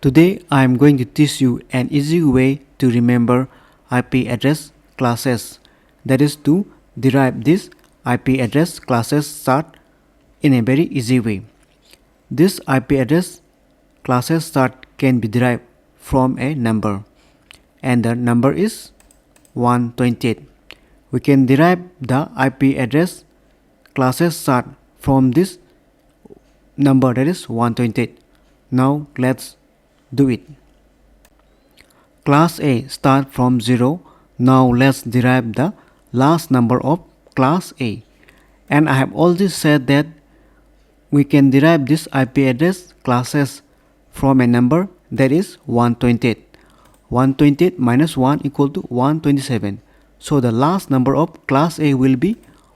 Today I am going to teach you an easy way to remember IP address classes, that is to derive this IP address classes start in a very easy way. This IP address classes start can be derived from a number, and the number is 128. We can derive the IP address classes start from this number, that is 128. Now let's do it. Class A start from 0. Now let's derive the last number of class A. And I have already said that we can derive this IP address classes from a number, that is 128. 128 minus 1 equal to 127. So the last number of class A will be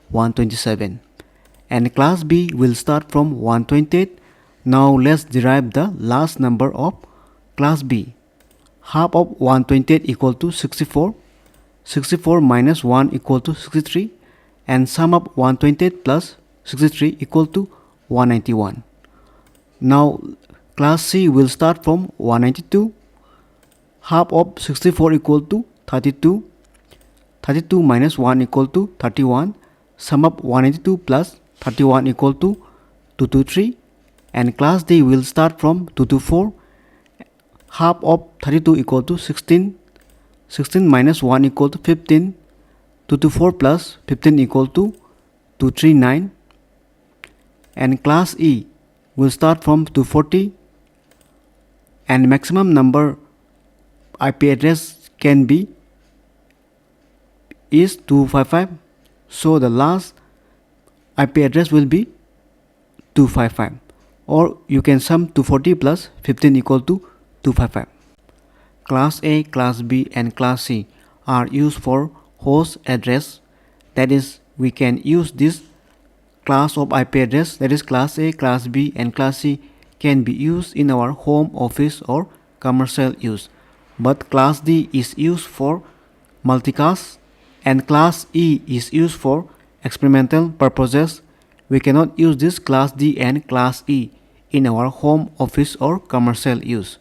127. And class B will start from 128. Now let's derive the last number of class B. Half of 128 equal to 64. 64 minus 1 equal to 63. And sum of 128 plus 63 equal to 191. Now class C will start from 192. Half of 64 equal to 32. 32 minus 1 equal to 31. Sum of 192 plus 31 equal to 223. And class D will start from 224. Half of 32 equal to 16. 16 minus 1 equal to 15. 224 plus 15 equal to 239. And class E will start from 240. And maximum number IP address can be is 255. So the last IP address will be 255. Or you can sum 240 plus 15 equal to 255. Class A, Class B and Class C are used for host address. That is, we can use this class of IP address, that is Class A, Class B and Class C can be used in our home, office or commercial use. But Class D is used for multicast and Class E is used for experimental purposes. We cannot use this Class D and Class E in our home, office or commercial use.